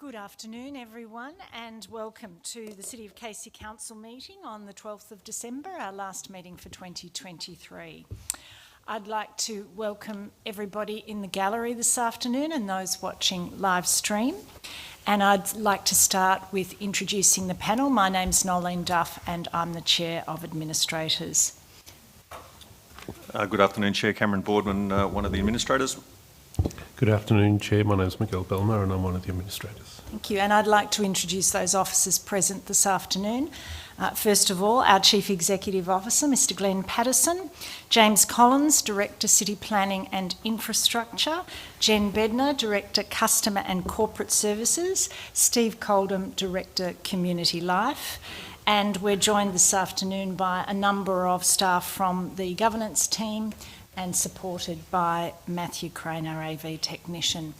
Good afternoon, everyone, and welcome to the City of Casey Council meeting on the 12th of December, our last meeting for 2023. I'd like to welcome everybody in the gallery this afternoon and those watching live stream. And I'd like to start with introducing the panel. My name's Nolene Duff and I'm the Chair of Administrators. Good afternoon, Chair. Cameron Boardman, one of the administrators. Good afternoon, Chair. My name is Miguel Belmar and I'm one of the administrators. Thank you. And I'd like to introduce those officers present this afternoon. First of all, our Chief Executive Officer, Mr Glenn Paterson, James Collins, Director, City Planning and Infrastructure, Jen Bednar, Director, Customer and Corporate Services, Steve Coldham, Director, Community Life. And we're joined this afternoon by a number of staff from the governance team and supported by Matthew Crane, our AV technician.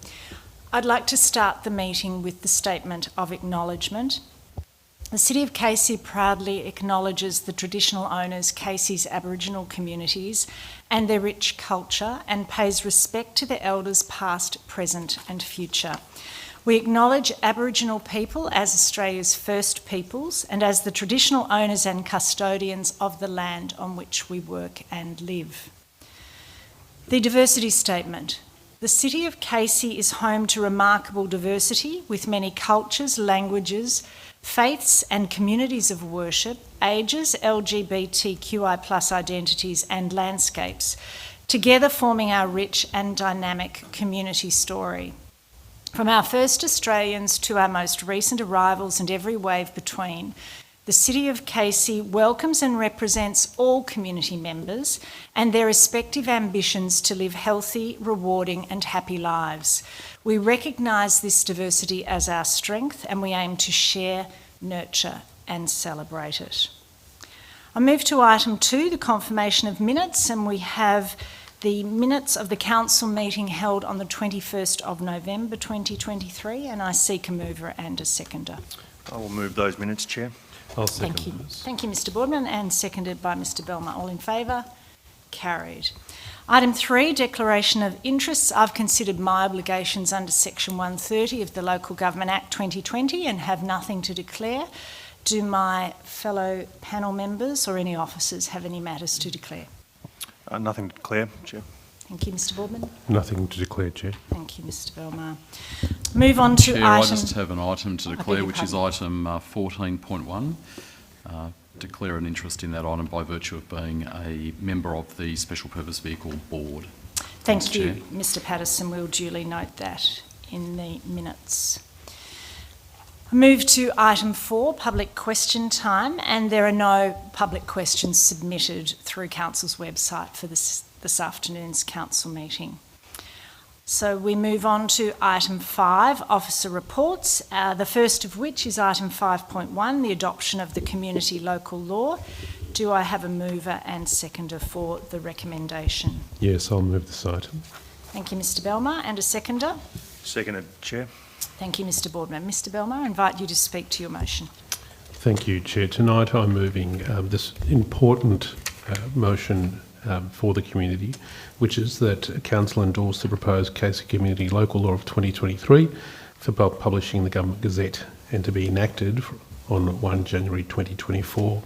I'd like to start the meeting with the statement of acknowledgement. The City of Casey proudly acknowledges the traditional owners, Casey's Aboriginal communities and their rich culture, and pays respect to their elders past, present and future. We acknowledge Aboriginal people as Australia's first peoples and as the traditional owners and custodians of the land on which we work and live. The diversity statement. The City of Casey is home to remarkable diversity with many cultures, languages, faiths and communities of worship, ages, LGBTQI+ identities and landscapes, together forming our rich and dynamic community story. From our first Australians to our most recent arrivals and every wave between, the City of Casey welcomes and represents all community members and their respective ambitions to live healthy, rewarding and happy lives. We recognise this diversity as our strength and we aim to share, nurture and celebrate it. I move to item 2, the confirmation of minutes, and we have the minutes of the council meeting held on the 21st of November 2023, and I seek a mover and a seconder. I will move those minutes, Chair. I'll second Thank you. those. Thank you, Mr Boardman, and seconded by Mr Belmar. All in favour? Carried. Item 3, declaration of interests. I've considered my obligations under Section 130 of the Local Government Act 2020 and have nothing to declare. Do my fellow panel members or any officers have any matters to declare? Nothing to declare, Chair. Thank you, Mr Boardman. Nothing to declare, Chair. Thank you, Mr Belmar. Move on to Chair, item... I just have an item to declare, which is item 14.1. Declare an interest in that item by virtue of being a member of the Special Purpose Vehicle Board. Thank you, Chair. Mr Paterson. We'll duly note that in the minutes. I move to item 4, public question time, and there are no public questions submitted through Council's website for this afternoon's council meeting. So we move on to item 5, officer reports, the first of which is item 5.1, the adoption of the community local law. Do I have a mover and seconder for the recommendation? Yes, I'll move this item. Thank you, Mr Belmar, and a seconder? Seconded, Chair. Thank you, Mr Boardman. Mr Belmar, I invite you to speak to your motion. Thank you, Chair. Tonight I'm moving this important motion for the community, which is that Council endorse the proposed Casey Community Local Law of 2023 for publishing in the Government Gazette and to be enacted on 1 January 2024.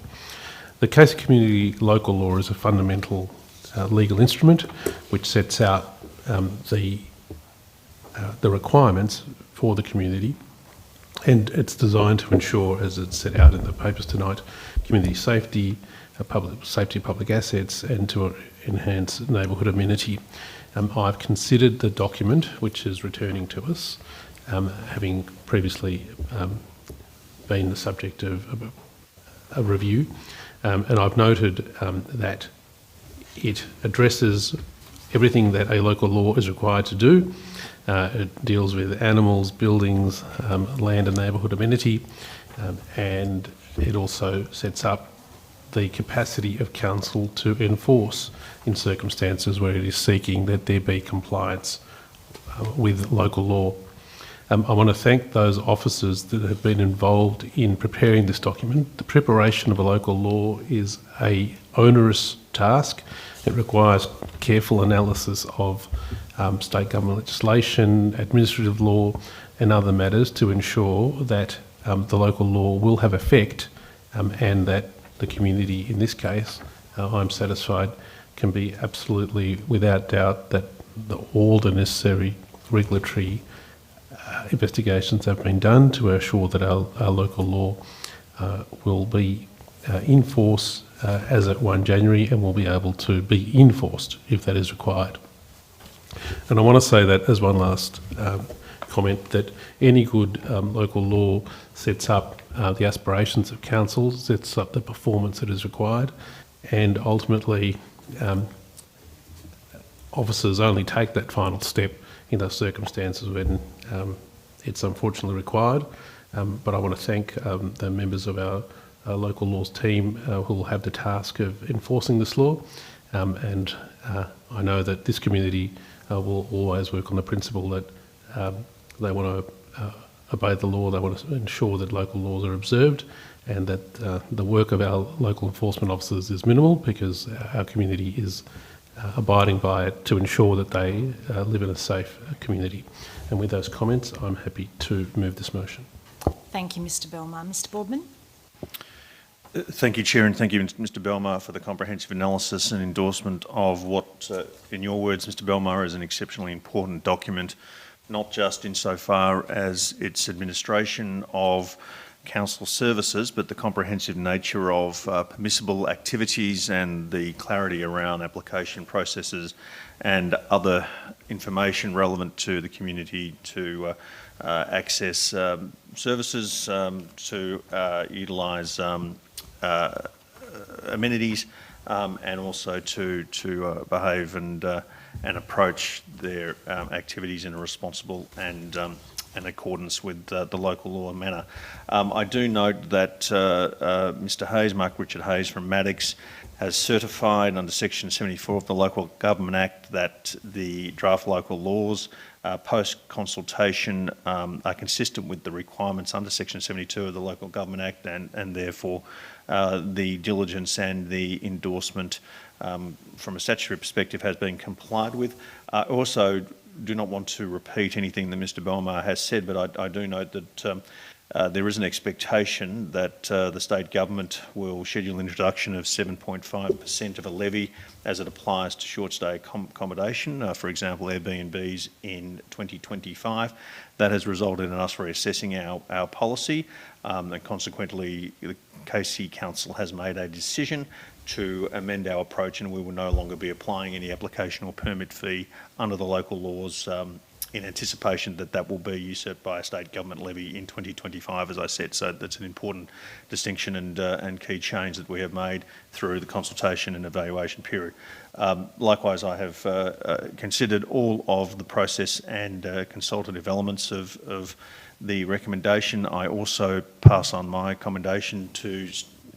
The Casey Community Local Law is a fundamental legal instrument which sets out the requirements for the community, and it's designed to ensure, as it's set out in the papers tonight, community safety, safety of public assets, and to enhance neighbourhood amenity. I've considered the document which is returning to us, having previously been the subject of a review, and I've noted that it addresses everything that a local law is required to do. It deals with animals, buildings, land and neighbourhood amenity, and it also sets up the capacity of council to enforce in circumstances where it is seeking that there be compliance with local law. I want to thank those officers that have been involved in preparing this document. The preparation of a local law is an onerous task. It requires careful analysis of state government legislation, administrative law, and other matters to ensure that the local law will have effect and that the community, in this case, I'm satisfied, can be absolutely without doubt that all the necessary regulatory investigations have been done to assure that our local law will be in force as at 1 January and will be able to be enforced if that is required. And I want to say that as one last comment, that any good local law sets up the aspirations of council, sets up the performance that is required, and ultimately officers only take that final step in those circumstances when it's unfortunately required. But I want to thank the members of our local laws team who will have the task of enforcing this law, and I know that this community will always work on the principle that they want to obey the law, they want to ensure that local laws are observed, and that the work of our local enforcement officers is minimal because our community is abiding by it to ensure that they live in a safe community. And with those comments, I'm happy to move this motion. Thank you, Mr Belmar. Mr Boardman? Thank you, Chair, and thank you, Mr Belmar, for the comprehensive analysis and endorsement of what, in your words, Mr Belmar, is an exceptionally important document, not just insofar as its administration of council services, but the comprehensive nature of permissible activities and the clarity around application processes and other information relevant to the community to access services, to utilise amenities, and also to behave and approach their activities in a responsible and in accordance with the local law and manner. I do note that Mr Hayes, Mark Richard Hayes from Maddox, has certified under Section 74 of the Local Government Act that the draft local laws post-consultation are consistent with the requirements under Section 72 of the Local Government Act, and therefore the diligence and the endorsement from a statutory perspective has been complied with. I also do not want to repeat anything that Mr Belmar has said, but I do note that there is an expectation that the state government will schedule introduction of 7.5% of a levy as it applies to short stay accommodation, for example Airbnbs, in 2025. That has resulted in us reassessing our policy, and consequently the KC Council has made a decision to amend our approach, and we will no longer be applying any application or permit fee under the local laws in anticipation that that will be usurped by a state government levy in 2025, as I said. So that's an important distinction and key change that we have made through the consultation and evaluation period. Likewise, I have considered all of the process and consultative elements of the recommendation. I also pass on my commendation to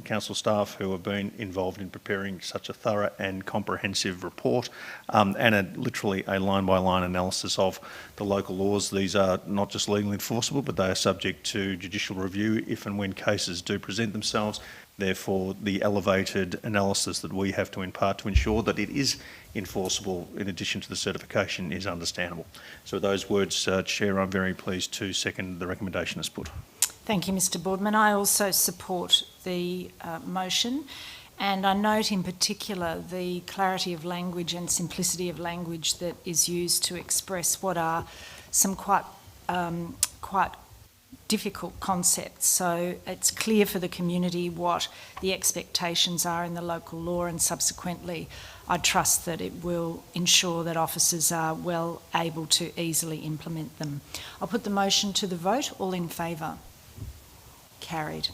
council staff who have been involved in preparing such a thorough and comprehensive report, and literally a line-by-line analysis of the local laws. These are not just legally enforceable, but they are subject to judicial review if and when cases do present themselves. Therefore, the elevated analysis that we have to impart to ensure that it is enforceable in addition to the certification is understandable. So with those words, Chair, I'm very pleased to second the recommendation as put. Thank you, Mr Boardman. I also support the motion, and I note in particular the clarity of language and simplicity of language that is used to express what are some quite difficult concepts. So it's clear for the community what the expectations are in the local law, and subsequently I trust that it will ensure that officers are well able to easily implement them. I'll put the motion to the vote. All in favour? Carried.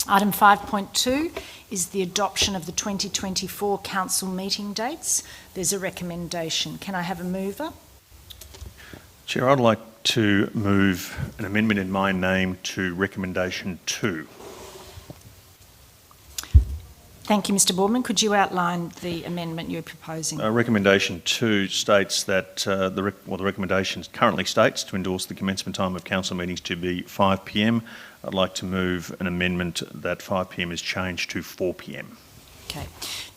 Item 5.2 is the adoption of the 2024 council meeting dates. There's a recommendation. Can I have a mover? Chair, I'd like to move an amendment in my name to recommendation 2. Thank you, Mr Boardman. Could you outline the amendment you're proposing? Recommendation 2 states that the recommendation currently states to endorse the commencement time of council meetings to be 5 p.m. I'd like to move an amendment that 5 p.m. is changed to 4 p.m. Okay.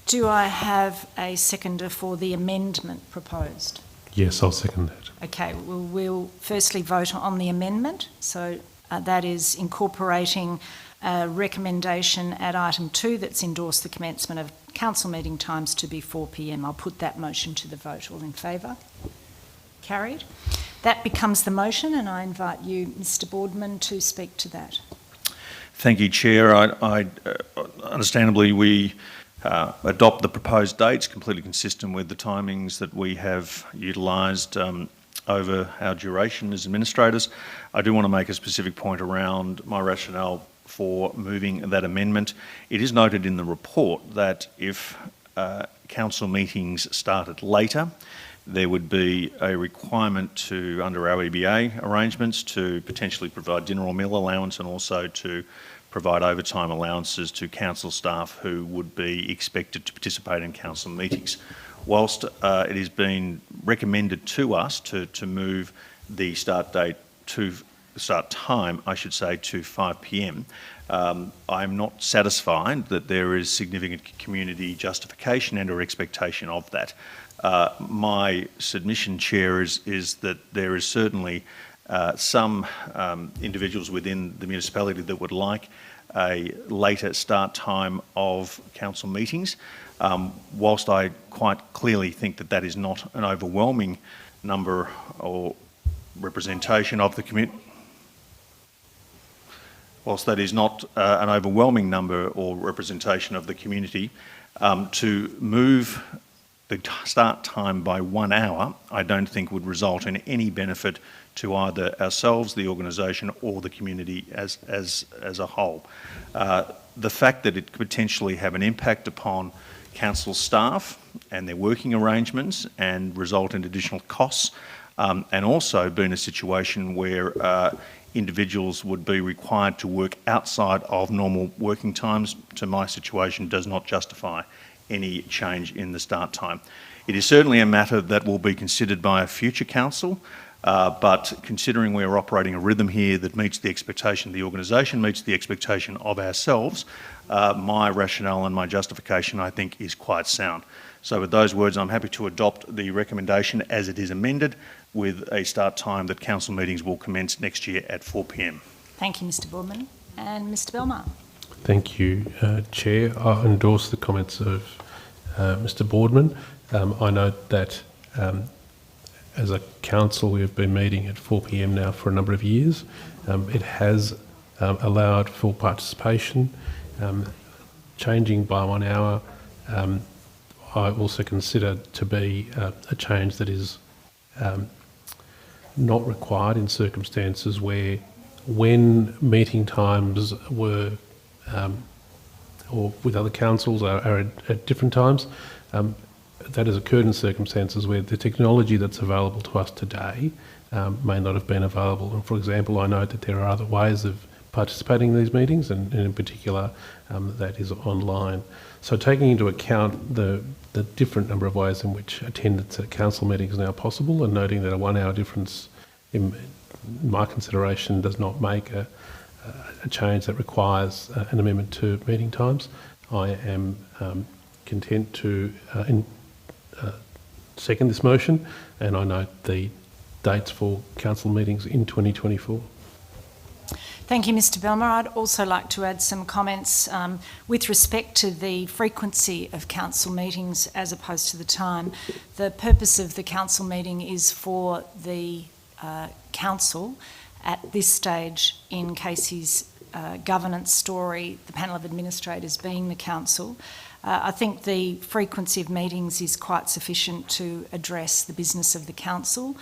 Do I have a seconder for the amendment proposed? Yes, I'll second that. Okay, we'll firstly vote on the amendment. So that is incorporating a recommendation at item 2 that's endorsed the commencement of council meeting times to be 4 p.m. I'll put that motion to the vote. All in favour? Carried. That becomes the motion, and I invite you, Mr. Boardman, to speak to that. Thank you, Chair. Understandably, we adopt the proposed dates, completely consistent with the timings that we have utilised over our duration as administrators. I do want to make a specific point around my rationale for moving that amendment. It is noted in the report that if council meetings started later, there would be a requirement to, under our EBA arrangements, to potentially provide dinner or meal allowance, and also to provide overtime allowances to council staff who would be expected to participate in council meetings. Whilst it has been recommended to us to move the start time, I should say, to 5 p.m, I'm not satisfied that there is significant community justification and or expectation of that. My submission, Chair, is that there is certainly some individuals within the municipality that would like a later start time of council meetings. Whilst I quite clearly think that that is not an overwhelming number or representation of the community, whilst that is not an overwhelming number or representation of the community, to move the start time by 1 hour, I don't think would result in any benefit to either ourselves, the organisation, or the community as a whole. The fact that it could potentially have an impact upon council staff and their working arrangements and result in additional costs, and also be in a situation where individuals would be required to work outside of normal working times, to my situation, does not justify any change in the start time. It is certainly a matter that will be considered by a future council, but considering we're operating a rhythm here that meets the expectation of the organisation, meets the expectation of ourselves, my rationale and my justification, I think, is quite sound. So with those words, I'm happy to adopt the recommendation as it is amended, with a start time that council meetings will commence next year at 4 p.m. Thank you, Mr. Boardman. And Mr. Belmar. Thank you, Chair. I endorse the comments of Mr. Boardman. I note that as a council we have been meeting at 4 p.m. now for a number of years. It has allowed full participation. Changing by 1 hour I also consider to be a change that is not required in circumstances where, when meeting times were or with other councils are at different times, that has occurred in circumstances where the technology that's available to us today may not have been available. And for example, I note that there are other ways of participating in these meetings, and in particular that is online. So taking into account the different number of ways in which attendance at council meetings is now possible, and noting that a 1 hour difference in my consideration does not make a change that requires an amendment to meeting times, I am content to second this motion, and I note the dates for council meetings in 2024. Thank you, Mr. Belmar. I'd also like to add some comments with respect to the frequency of council meetings as opposed to the time. The purpose of the council meeting is for the council at this stage in Casey's governance story, the panel of administrators being the council. I think the frequency of meetings is quite sufficient to address the business of the council,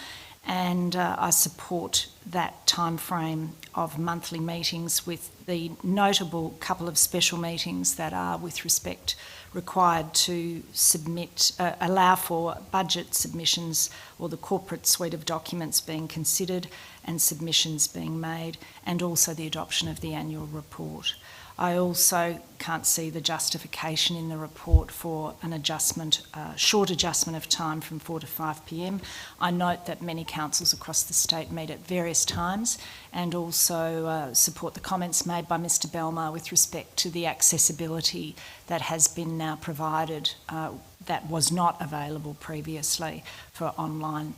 and I support that time frame of monthly meetings, with the notable couple of special meetings that are, with respect, required to submit, allow for budget submissions or the corporate suite of documents being considered and submissions being made, and also the adoption of the annual report. I also can't see the justification in the report for an adjustment, short adjustment of time from 4 to 5 p.m. I note that many councils across the state meet at various times, and also support the comments made by Mr Belmar with respect to the accessibility that has been now provided that was not available previously for online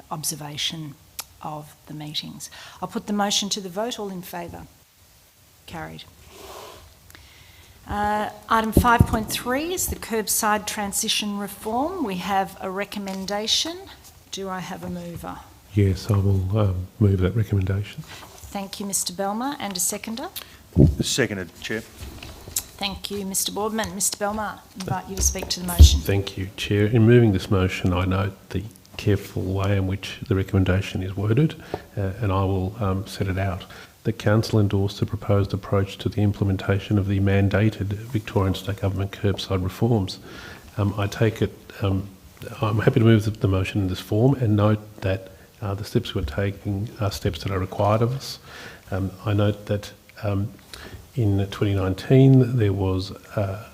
observation of the meetings. I'll put the motion to the vote. All in favour? Carried. Item 5.3 is the curbside transition reform. We have a recommendation. Do I have a mover? Yes, I will move that recommendation. Thank you, Mr Belmar. And a seconder? Seconded, Chair. Thank you, Mr Boardman. Mr Belmar, I invite you to speak to the motion. Thank you, Chair. In moving this motion, I note the careful way in which the recommendation is worded, and I will set it out. The Council endorsed the proposed approach to the implementation of the mandated Victorian State Government curbside reforms. I take it, I'm happy to move the motion in this form and note that the steps we're taking are steps that are required of us. I note that in 2019 there was a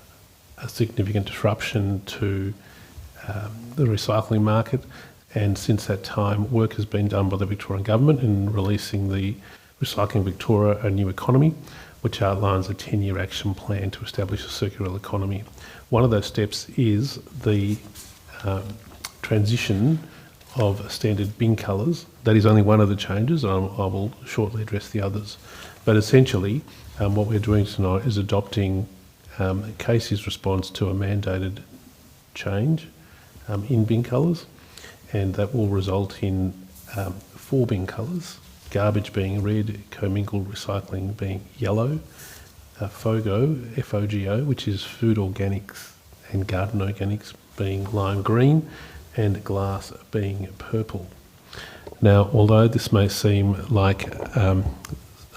significant disruption to the recycling market, and since that time work has been done by the Victorian Government in releasing the Recycling Victoria, a New Economy, which outlines a 10-year action plan to establish a circular economy. One of those steps is the transition of standard bin colours. That is only one of the changes. I will shortly address the others. But essentially, what we're doing tonight is adopting Casey's response to a mandated change in bin colours, and that will result in 4 bin colours. Garbage being red, commingled recycling being yellow, FOGO, F-O-G-O, which is food organics and garden organics, being lime green, and glass being purple. Now, although this may seem like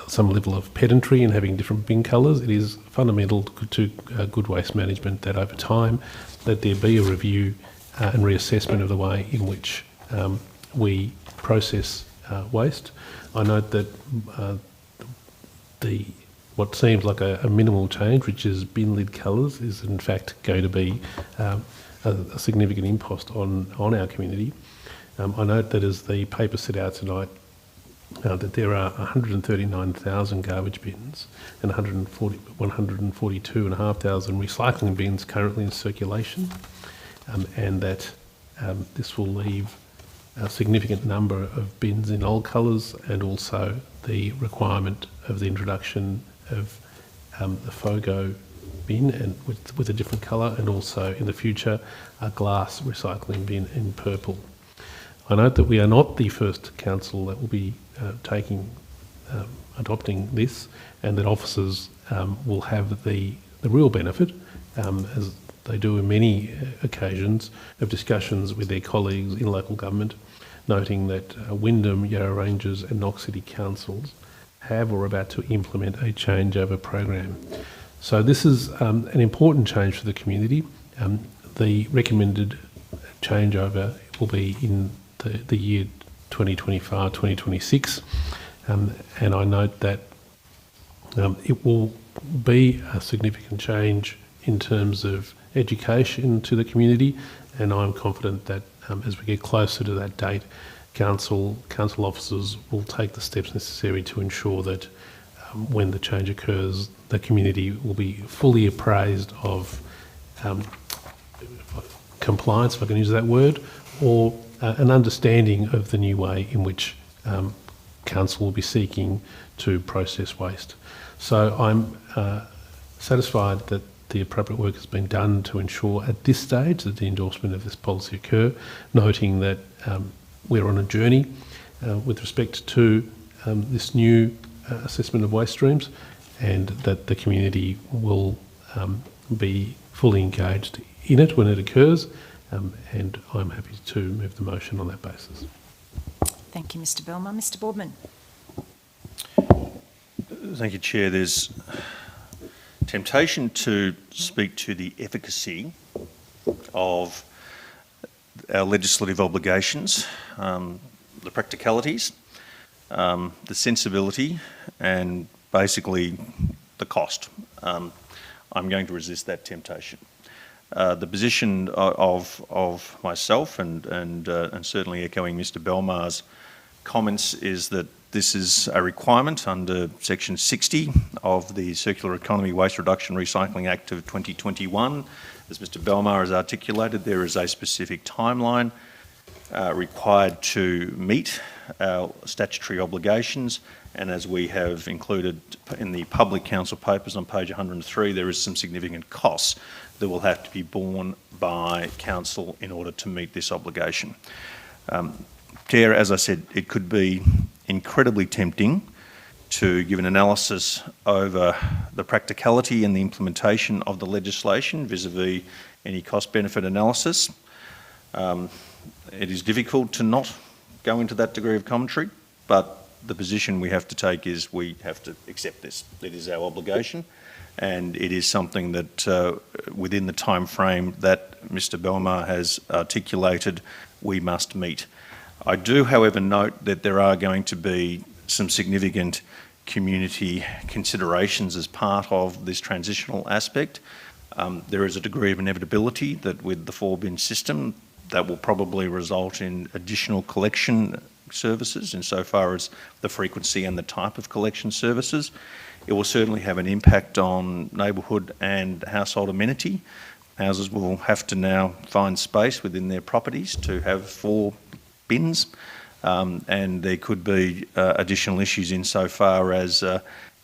some level of pedantry in having different bin colours, it is fundamental to good waste management that over time that there be a review and reassessment of the way in which we process waste. I note that what seems like a minimal change, which is bin lid colours, is in fact going to be a significant impost on our community. I note that as the paper set out tonight, that there are 139,000 garbage bins and 142,500 recycling bins currently in circulation, and that this will leave a significant number of bins in old colours, and also the requirement of the introduction of the FOGO bin and with a different colour, and also in the future a glass recycling bin in purple. I note that we are not the first council that will be adopting this, and that officers will have the real benefit, as they do in many occasions, of discussions with their colleagues in local government, noting that Wyndham, Yarra Ranges and Knox City councils have or are about to implement a changeover program. So this is an important change for the community. The recommended changeover will be in the year 2025-2026, and I note that it will be a significant change in terms of education to the community, and I'm confident that as we get closer to that date, council officers will take the steps necessary to ensure that when the change occurs, the community will be fully appraised of compliance, if I can use that word, or an understanding of the new way in which council will be seeking to process waste. So I'm satisfied that the appropriate work has been done to ensure at this stage that the endorsement of this policy occur, noting that we're on a journey with respect to this new assessment of waste streams, and that the community will be fully engaged in it when it occurs, and I'm happy to move the motion on that basis. Thank you, Mr Belmar. Mr Boardman. Thank you, Chair. There's temptation to speak to the efficacy of our legislative obligations, the practicalities, the sensibility, and basically the cost. I'm going to resist that temptation. The position of myself and certainly echoing Mr. Belmar's comments is that this is a requirement under Section 60 of the Circular Economy Waste Reduction Recycling Act of 2021. As Mr. Belmar has articulated, there is a specific timeline required to meet our statutory obligations, and as we have included in the public council papers on page 103, there is some significant costs that will have to be borne by council in order to meet this obligation. Chair, as I said, it could be incredibly tempting to give an analysis over the practicality and the implementation of the legislation vis-a-vis any cost-benefit analysis. It is difficult to not go into that degree of commentary, but the position we have to take is we have to accept this. It is our obligation, and it is something that within the time frame that Mr. Belmar has articulated, we must meet. I do, however, note that there are going to be some significant community considerations as part of this transitional aspect. There is a degree of inevitability that with the 4-bin system, that will probably result in additional collection services insofar as the frequency and the type of collection services. It will certainly have an impact on neighbourhood and household amenity. Houses will have to now find space within their properties to have 4 bins, and there could be additional issues insofar as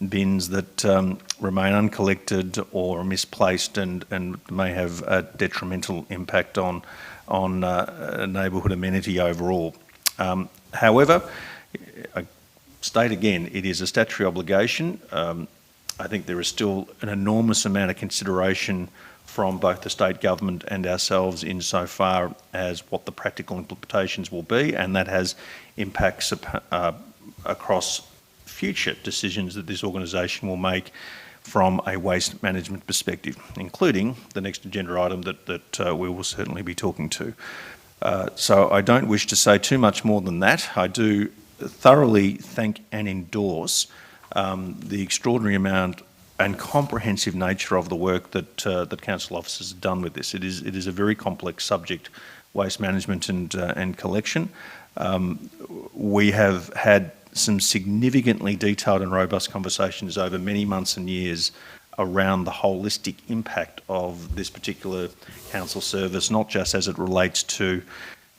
bins that remain uncollected or misplaced and may have a detrimental impact on neighbourhood amenity overall. However, I state again, it is a statutory obligation. I think there is still an enormous amount of consideration from both the state government and ourselves insofar as what the practical implementations will be, and that has impacts across future decisions that this organisation will make from a waste management perspective, including the next agenda item that we will certainly be talking to. So I don't wish to say too much more than that. I do thoroughly thank and endorse the extraordinary amount and comprehensive nature of the work that council officers have done with this. It is a very complex subject, waste management and collection. We have had some significantly detailed and robust conversations over many months and years around the holistic impact of this particular council service, not just as it relates to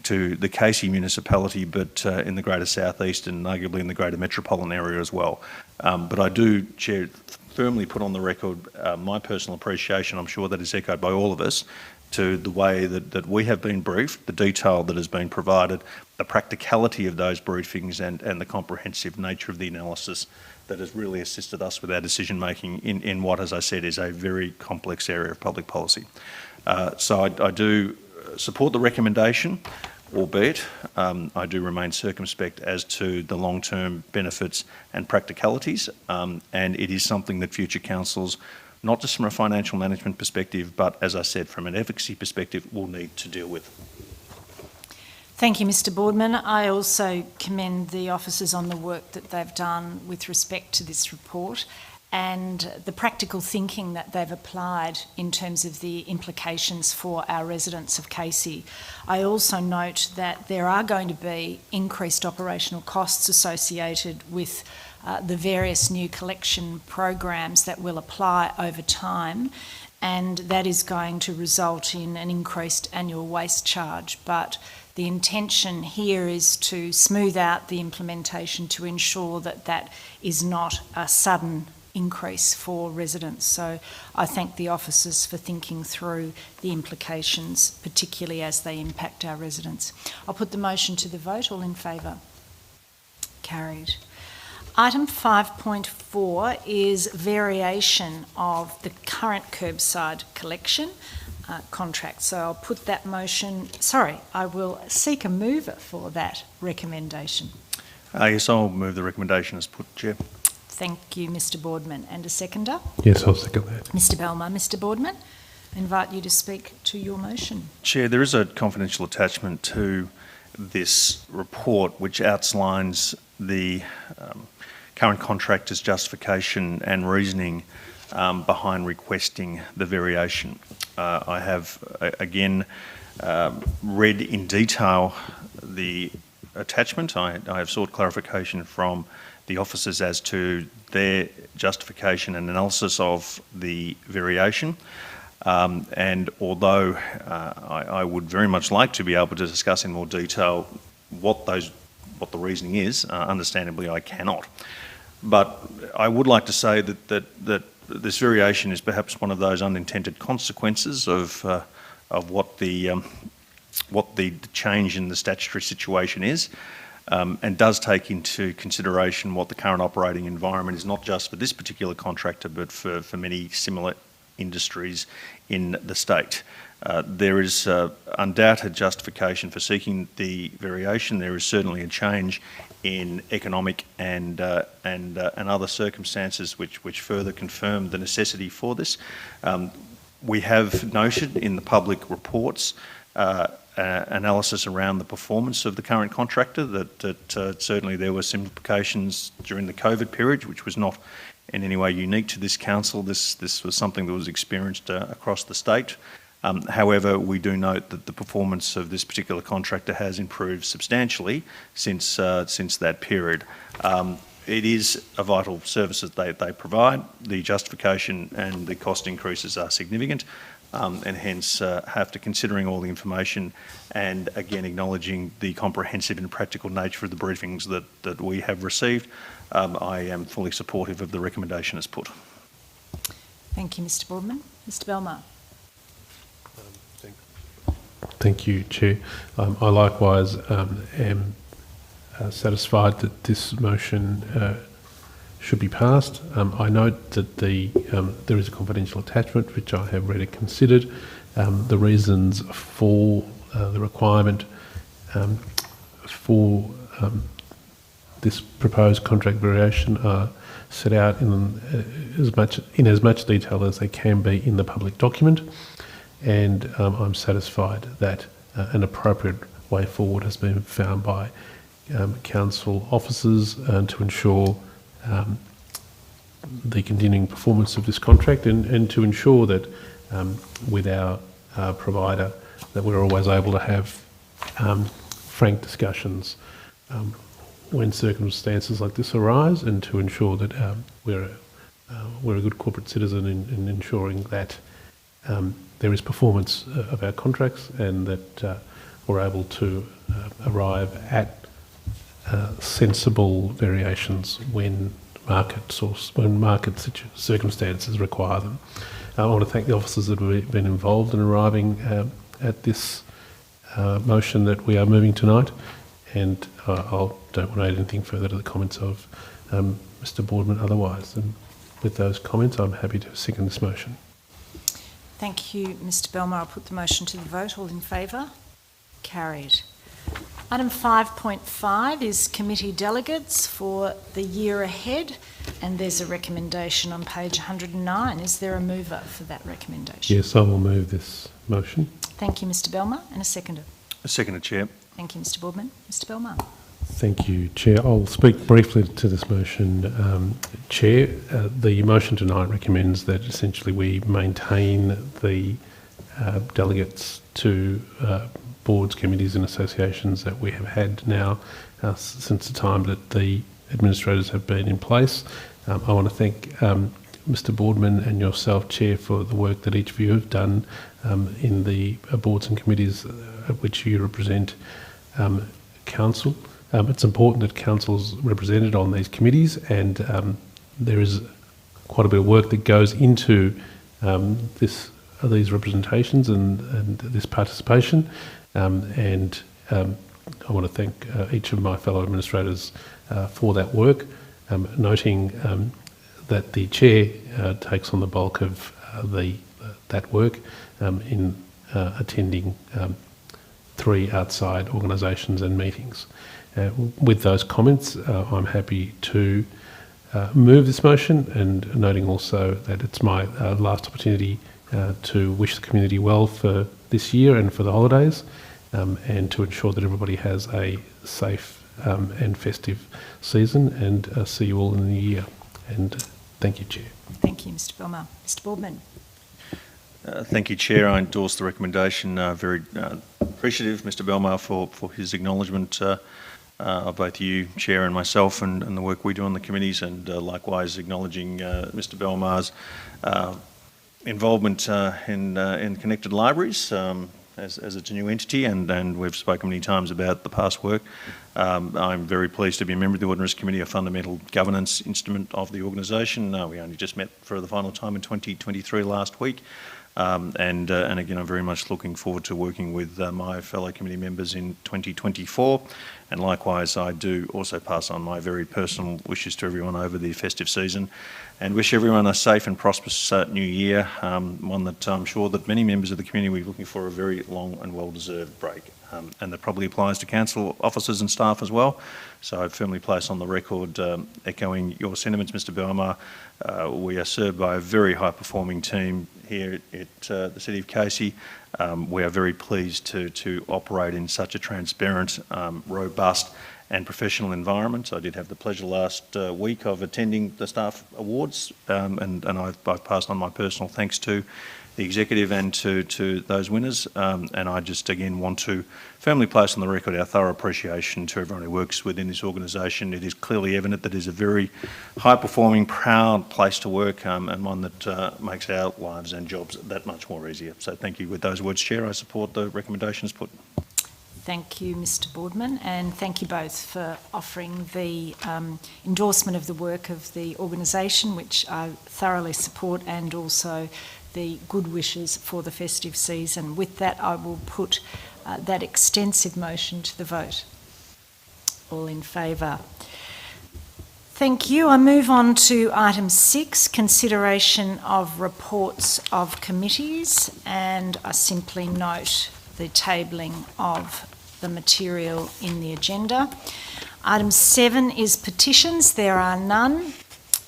the Casey municipality, but in the greater southeast and arguably in the greater metropolitan area as well. But I do, Chair, firmly put on the record my personal appreciation, I'm sure that is echoed by all of us, to the way that we have been briefed, the detail that has been provided, the practicality of those briefings and the comprehensive nature of the analysis that has really assisted us with our decision making in what, as I said, is a very complex area of public policy. So I do support the recommendation, albeit I do remain circumspect as to the long-term benefits and practicalities, and it is something that future councils, not just from a financial management perspective, but as I said, from an efficacy perspective, will need to deal with. Thank you, Mr. Boardman. I also commend the officers on the work that they've done with respect to this report and the practical thinking that they've applied in terms of the implications for our residents of Casey. I also note that there are going to be increased operational costs associated with the various new collection programs that will apply over time, and that is going to result in an increased annual waste charge. But the intention here is to smooth out the implementation to ensure that that is not a sudden increase for residents. So I thank the officers for thinking through the implications, particularly as they impact our residents. I'll put the motion to the vote. All in favour? Carried. Item 5.4 is variation of the current curbside collection contract. So I'll put that motion, I will seek a mover for that recommendation. Yes, I'll move the recommendation as put, Chair. Thank you, Mr. Boardman. And a seconder? Yes, I'll second that. Mr. Belmar. Mr. Boardman, I invite you to speak to your motion. Chair, there is a confidential attachment to this report which outlines the current contractor's justification and reasoning behind requesting the variation. I have, again, read in detail the attachment. I have sought clarification from the officers as to their justification and analysis of the variation. And although I would very much like to be able to discuss in more detail what the reasoning is, understandably I cannot. But I would like to say that this variation is perhaps one of those unintended consequences of what the change in the statutory situation is, and does take into consideration what the current operating environment is, not just for this particular contractor, but for many similar industries in the state. There is undoubted justification for seeking the variation. There is certainly a change in economic and other circumstances which further confirm the necessity for this. We have noted in the public reports analysis around the performance of the current contractor that certainly there were some implications during the COVID period, which was not in any way unique to this council. This was something that was experienced across the state. However, we do note that the performance of this particular contractor has improved substantially since that period. It is a vital service that they provide. The justification and the cost increases are significant, and hence, after considering all the information and again acknowledging the comprehensive and practical nature of the briefings that we have received, I am fully supportive of the recommendation as put. Thank you, Mr Boardman. Mr Belmar. Thank you, Chair. I likewise am satisfied that this motion should be passed. I note that there is a confidential attachment which I have read and considered. The reasons for the requirement for this proposed contract variation are set out in as much detail as they can be in the public document, and I'm satisfied that an appropriate way forward has been found by council officers to ensure the continuing performance of this contract, and to ensure that with our provider that we're always able to have frank discussions when circumstances like this arise, and to ensure that we're a good corporate citizen in ensuring that there is performance of our contracts, and that we're able to arrive at sensible variations when market circumstances require them. I want to thank the officers that have been involved in arriving at this motion that we are moving tonight, and I don't want to add anything further to the comments of Mr Boardman otherwise. And with those comments, I'm happy to second this motion. Thank you, Mr Belmar. I'll put the motion to the vote. All in favour? Carried. Item 5.5 is committee delegates for the year ahead, and there's a recommendation on page 109. Is there a mover for that recommendation? Yes, I will move this motion. Thank you, Mr Belmar. And a seconder? A seconder, Chair. Thank you, Mr Boardman. Mr Belmar. Thank you, Chair. I'll speak briefly to this motion. Chair, the motion tonight recommends that essentially we maintain the delegates to boards, committees and associations that we have had now since the time that the administrators have been in place. I want to thank Mr Boardman and yourself, Chair, for the work that each of you have done in the boards and committees at which you represent council. It's important that council's represented on these committees, and there is quite a bit of work that goes into these representations and this participation. And I want to thank each of my fellow administrators for that work, noting that the chair takes on the bulk of that work in attending 3 outside organisations and meetings. With those comments, I'm happy to move this motion, and noting also that it's my last opportunity to wish the community well for this year and for the holidays, and to ensure that everybody has a safe and festive season, and see you all in the new year. And Thank you, Chair. Thank you, Mr Belmar. Mr Boardman. Thank you, Chair. I endorse the recommendation. Very appreciative, Mr Belmar, for his acknowledgement of both you, Chair, and myself, and the work we do on the committees, and likewise acknowledging Mr Belmar's involvement in Connected Libraries as it's a new entity, and we've spoken many times about the past work. I'm very pleased to be a member of the Ordinance Committee, a fundamental governance instrument of the organisation. We only just met for the final time in 2023 last week. And again, I'm very much looking forward to working with my fellow committee members in 2024. And likewise, I do also pass on my very personal wishes to everyone over the festive season, and wish everyone a safe and prosperous new year, one that I'm sure that many members of the community will be looking for a very long and well-deserved break. And that probably applies to council officers and staff as well. So I firmly place on the record, echoing your sentiments, Mr Belmar. We are served by a very high-performing team here at the City of Casey. We are very pleased to operate in such a transparent, robust and professional environment. I did have the pleasure last week of attending the Staff Awards, and I've passed on my personal thanks to the executive and to those winners, and I just again want to firmly place on the record our thorough appreciation to everyone who works within this organisation. It is clearly evident that it is a very high-performing, proud place to work, and one that makes our lives and jobs that much more easier. So thank you. With those words, Chair, I support the recommendations put. Thank you, Mr Boardman, and thank you both for offering the endorsement of the work of the organisation, which I thoroughly support, and also the good wishes for the festive season. With that, I will put that extensive motion to the vote. All in favour? Thank you. I move on to item 6, consideration of reports of committees, and I simply note the tabling of the material in the agenda. Item 7 is petitions. There are none.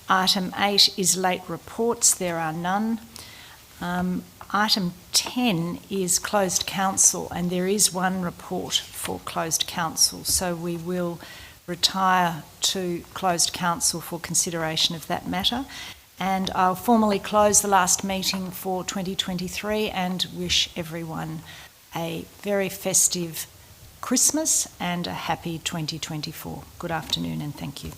Item 8 is late reports. There are none. Item 10 is closed council, and there is one report for closed council, so we will retire to closed council for consideration of that matter. And I'll formally close the last meeting for 2023 and wish everyone a very festive Christmas and a happy 2024. Good afternoon and thank you.